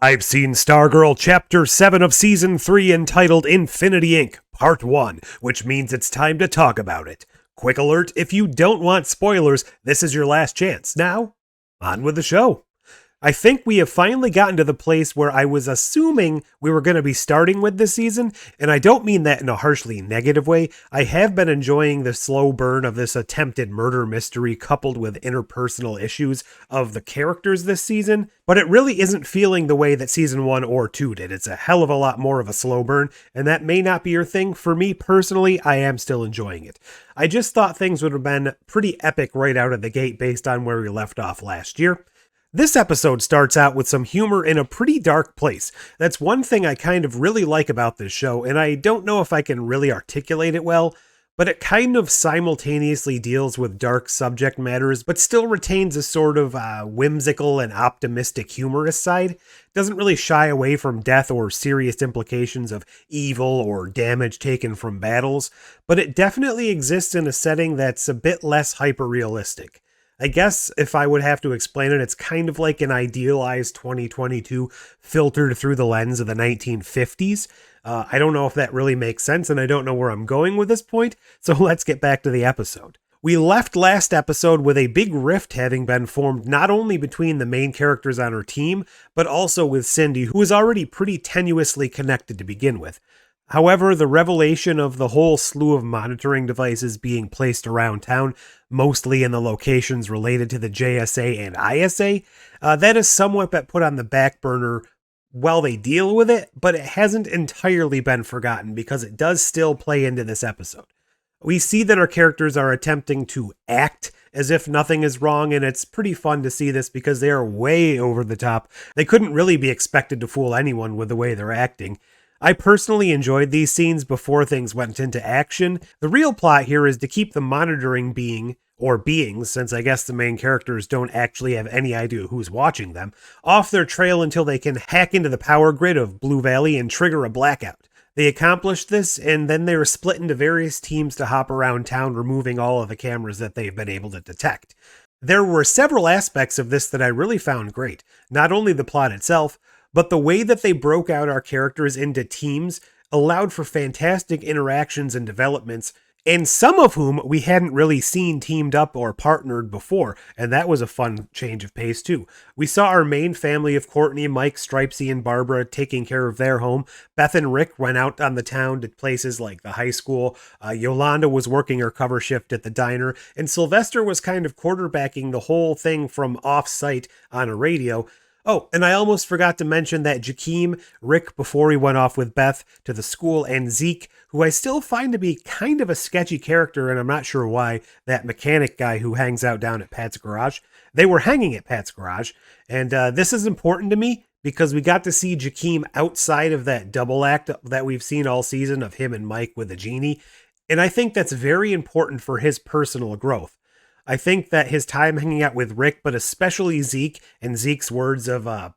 I've seen Stargirl Chapter 7 of Season 3 entitled Infinity Inc. Part 1, which means it's time to talk about it. Quick alert, if you don't want spoilers, this is your last chance. Now, on with the show. I think we have finally gotten to the place where I was assuming we were going to be starting with this season, and I don't mean that in a harshly negative way. I have been enjoying the slow burn of this attempted murder mystery coupled with interpersonal issues of the characters this season, but it really isn't feeling the way that season 1 or 2 did. It's a hell of a lot more of a slow burn, and that may not be your thing. For me personally, I am still enjoying it. I just thought things would have been pretty epic right out of the gate based on where we left off last year. This episode starts out with some humor in a pretty dark place. That's one thing I kind of really like about this show, and I don't know if I can really articulate it well, but it kind of simultaneously deals with dark subject matters, but still retains a sort of whimsical and optimistic humorous side. It doesn't really shy away from death or serious implications of evil or damage taken from battles, but it definitely exists in a setting that's a bit less hyper-realistic. I guess if I would have to explain it, it's kind of like an idealized 2022 filtered through the lens of the 1950s. I don't know if that really makes sense, and I don't know where I'm going with this point, so let's get back to the episode. We left last episode with a big rift having been formed not only between the main characters on her team, but also with Cindy, who was already pretty tenuously connected to begin with. However, the revelation of the whole slew of monitoring devices being placed around town, mostly in the locations related to the JSA and ISA, that is somewhat put on the back burner while they deal with it, but it hasn't entirely been forgotten because it does still play into this episode. We see that our characters are attempting to act as if nothing is wrong, and it's pretty fun to see this because they are way over the top. They couldn't really be expected to fool anyone with the way they're acting. I personally enjoyed these scenes before things went into action. The real plot here is to keep the monitoring beings, since I guess the main characters don't actually have any idea who's watching them, off their trail until they can hack into the power grid of Blue Valley and trigger a blackout. They accomplished this, and then they were split into various teams to hop around town, removing all of the cameras that they've been able to detect. There were several aspects of this that I really found great. Not only the plot itself, but the way that they broke out our characters into teams allowed for fantastic interactions and developments, and some of whom we hadn't really seen teamed up or partnered before, and that was a fun change of pace too. We saw our main family of Courtney, Mike, Stripesy, and Barbara taking care of their home. Beth and Rick went out on the town to places like the high school. Yolanda was working her cover shift at the diner, and Sylvester was kind of quarterbacking the whole thing from off-site on a radio. Oh, and I almost forgot to mention that Jakeem, Rick before he went off with Beth to the school, and Zeke, who I still find to be kind of a sketchy character, and I'm not sure why, that mechanic guy who hangs out down at Pat's garage. They were hanging at Pat's garage, and this is important to me because we got to see Jakeem outside of that double act that we've seen all season of him and Mike with the genie, and I think that's very important for his personal growth. I think that his time hanging out with Rick, but especially Zeke, and Zeke's words of, I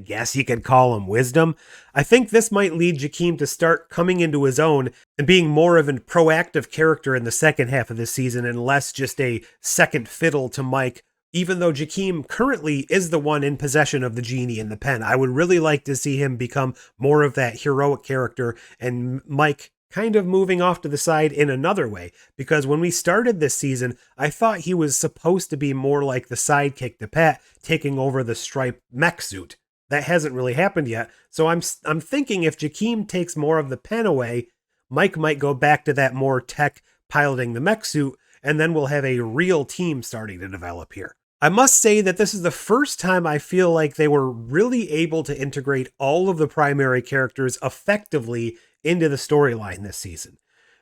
guess you could call them wisdom, I think this might lead Jakeem to start coming into his own and being more of a proactive character in the second half of this season and less just a second fiddle to Mike, even though Jakeem currently is the one in possession of the genie in the pen. I would really like to see him become more of that heroic character and Mike kind of moving off to the side in another way, because when we started this season, I thought he was supposed to be more like the sidekick to Pat, taking over the striped mech suit. That hasn't really happened yet, so I'm thinking if Jakeem takes more of the pen away, Mike might go back to that more tech piloting the mech suit, and then we'll have a real team starting to develop here. I must say that this is the first time I feel like they were really able to integrate all of the primary characters effectively into the storyline this season.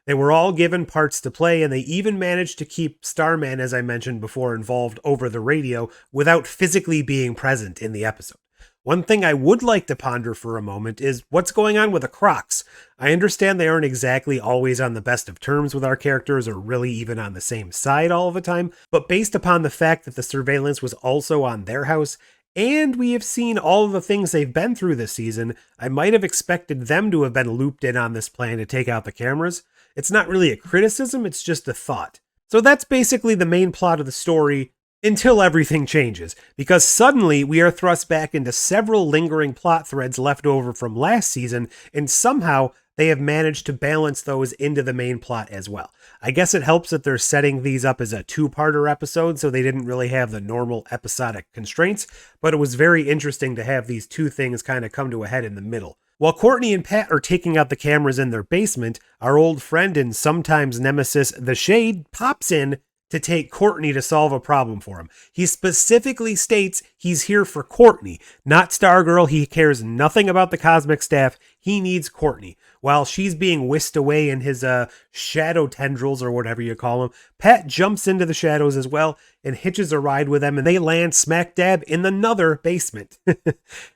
They were all given parts to play, and they even managed to keep Starman, as I mentioned before, involved over the radio without physically being present in the episode. One thing I would like to ponder for a moment is what's going on with the Crocs. I understand they aren't exactly always on the best of terms with our characters or really even on the same side all the time, but based upon the fact that the surveillance was also on their house, and we have seen all of the things they've been through this season, I might have expected them to have been looped in on this plan to take out the cameras. It's not really a criticism, it's just a thought. So that's basically the main plot of the story Until everything changes, because suddenly we are thrust back into several lingering plot threads left over from last season, and somehow they have managed to balance those into the main plot as well. I guess it helps that they're setting these up as a two-parter episode, so they didn't really have the normal episodic constraints, but it was very interesting to have these two things kind of come to a head in the middle. While Courtney and Pat are taking out the cameras in their basement, our old friend and sometimes nemesis, The Shade, pops in to take Courtney to solve a problem for him. He specifically states he's here for Courtney, not Stargirl. He cares nothing about the cosmic staff. He needs Courtney. While she's being whisked away in his shadow tendrils or whatever you call them, Pat jumps into the shadows as well and hitches a ride with them, and they land smack dab in another basement.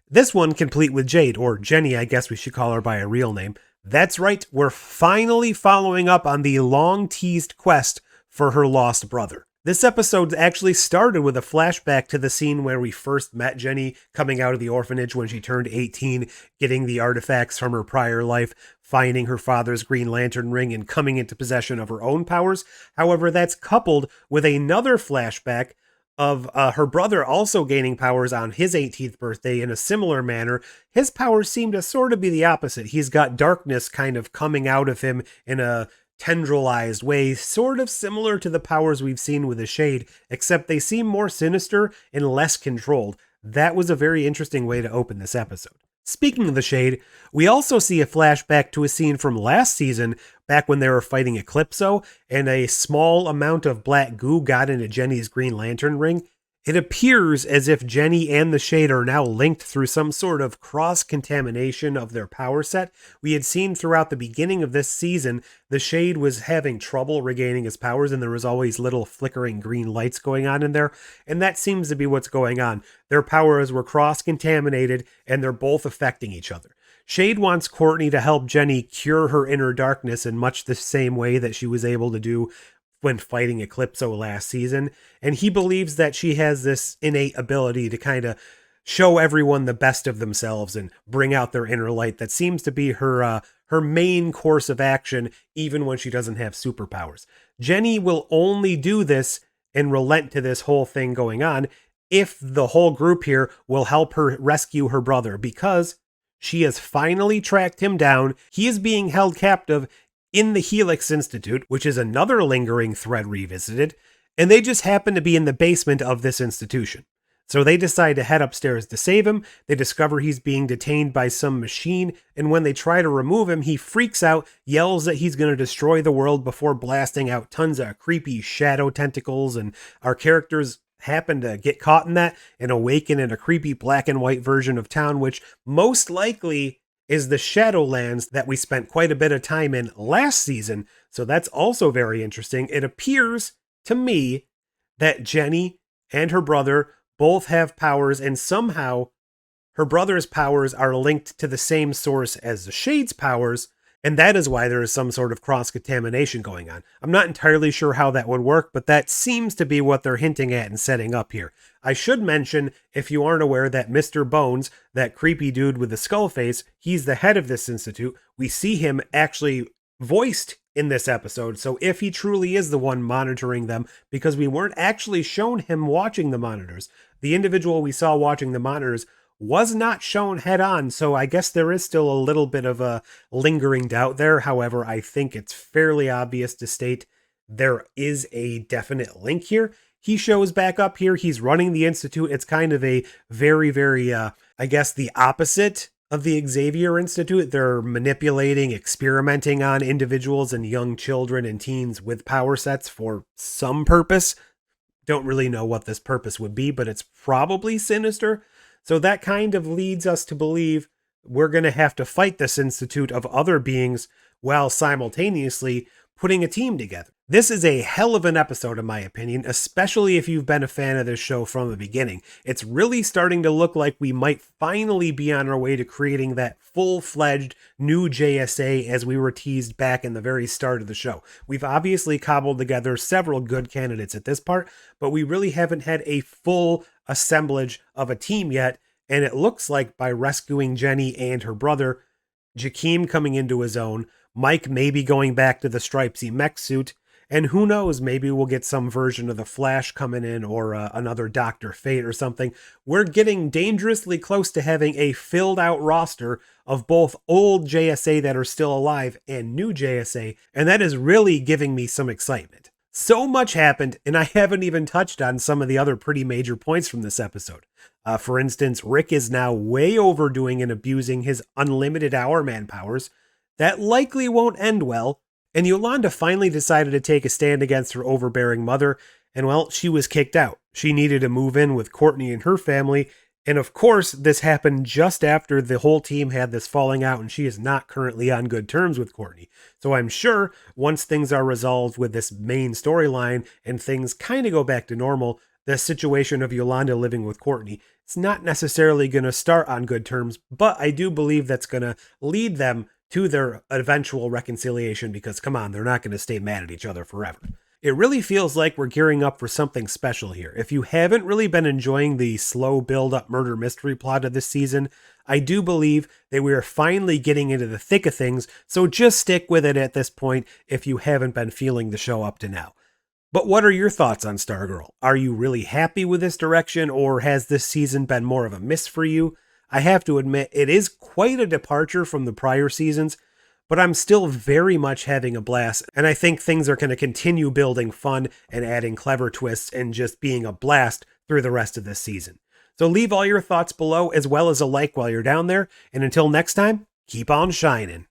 This one complete with Jade, or Jenny, I guess we should call her by a real name. That's right, we're finally following up on the long-teased quest for her lost brother. This episode actually started with a flashback to the scene where we first met Jenny coming out of the orphanage when she turned 18, getting the artifacts from her prior life, finding her father's Green Lantern ring, and coming into possession of her own powers. However, that's coupled with another flashback of her brother also gaining powers on his 18th birthday in a similar manner. His powers seem to sort of be the opposite. He's got darkness kind of coming out of him in a tendrilized way, sort of similar to the powers we've seen with the Shade, except they seem more sinister and less controlled. That was a very interesting way to open this episode. Speaking of the Shade, we also see a flashback to a scene from last season, back when they were fighting Eclipso, and a small amount of black goo got into Jenny's Green Lantern ring. It appears as if Jenny and the Shade are now linked through some sort of cross-contamination of their power set. We had seen throughout the beginning of this season, the Shade was having trouble regaining his powers, and there was always little flickering green lights going on in there, and that seems to be what's going on. Their powers were cross-contaminated, and they're both affecting each other. Shade wants Courtney to help Jenny cure her inner darkness in much the same way that she was able to do when fighting Eclipso last season, and he believes that she has this innate ability to kind of show everyone the best of themselves and bring out their inner light. That seems to be her main course of action, even when she doesn't have superpowers. Jenny will only do this and relent to this whole thing going on if the whole group here will help her rescue her brother, because she has finally tracked him down. He is being held captive in the Helix Institute, which is another lingering thread revisited, and they just happen to be in the basement of this institution. So they decide to head upstairs to save him. They discover he's being detained by some machine, and when they try to remove him, he freaks out, yells that he's going to destroy the world before blasting out tons of creepy shadow tentacles, and our characters happen to get caught in that and awaken in a creepy black and white version of town, which most likely is the Shadowlands that we spent quite a bit of time in last season. So that's also very interesting. It appears to me that Jenny and her brother both have powers, and somehow her brother's powers are linked to the same source as the Shade's powers, and that is why there is some sort of cross-contamination going on. I'm not entirely sure how that would work, but that seems to be what they're hinting at and setting up here. I should mention, if you aren't aware, that Mr. Bones, that creepy dude with the skull face, he's the head of this institute. We see him actually voiced in this episode, so if he truly is the one monitoring them, because we weren't actually shown him watching the monitors, the individual we saw watching the monitors was not shown head on, so I guess there is still a little bit of a lingering doubt there. However, I think it's fairly obvious to state there is a definite link here. He shows back up here. He's running the Institute. It's kind of a very, very, I guess, the opposite of the Xavier Institute. They're manipulating, experimenting on individuals and young children and teens with power sets for some purpose. Don't really know what this purpose would be, but it's probably sinister. So that kind of leads us to believe we're going to have to fight this institute of other beings while simultaneously putting a team together. This is a hell of an episode, in my opinion, especially if you've been a fan of this show from the beginning. It's really starting to look like we might finally be on our way to creating that full-fledged new JSA as we were teased back in the very start of the show. We've obviously cobbled together several good candidates at this part, but we really haven't had a full assemblage of a team yet, and it looks like by rescuing Jenny and her brother, Jakeem coming into his own, Mike maybe going back to the stripesy mech suit, And who knows, maybe we'll get some version of the Flash coming in, or another Dr. Fate or something. We're getting dangerously close to having a filled out roster of both old JSA that are still alive and new JSA, and that is really giving me some excitement. So much happened, and I haven't even touched on some of the other pretty major points from this episode. For instance, Rick is now way overdoing and abusing his unlimited Hourman powers. That likely won't end well, and Yolanda finally decided to take a stand against her overbearing mother, and well, she was kicked out. She needed to move in with Courtney and her family, and of course, this happened just after the whole team had this falling out, and she is not currently on good terms with Courtney. So I'm sure once things are resolved with this main storyline and things kind of go back to normal, the situation of Yolanda living with Courtney, it's not necessarily going to start on good terms, but I do believe that's going to lead them to their eventual reconciliation, because come on, they're not going to stay mad at each other forever. It really feels like we're gearing up for something special here. If you haven't really been enjoying the slow build-up murder mystery plot of this season, I do believe that we are finally getting into the thick of things, so just stick with it at this point if you haven't been feeling the show up to now. But what are your thoughts on Stargirl? Are you really happy with this direction, or has this season been more of a miss for you? I have to admit, it is quite a departure from the prior seasons, but I'm still very much having a blast, and I think things are going to continue building fun and adding clever twists and just being a blast through the rest of this season. So leave all your thoughts below, as well as a like while you're down there, and until next time, keep on shining.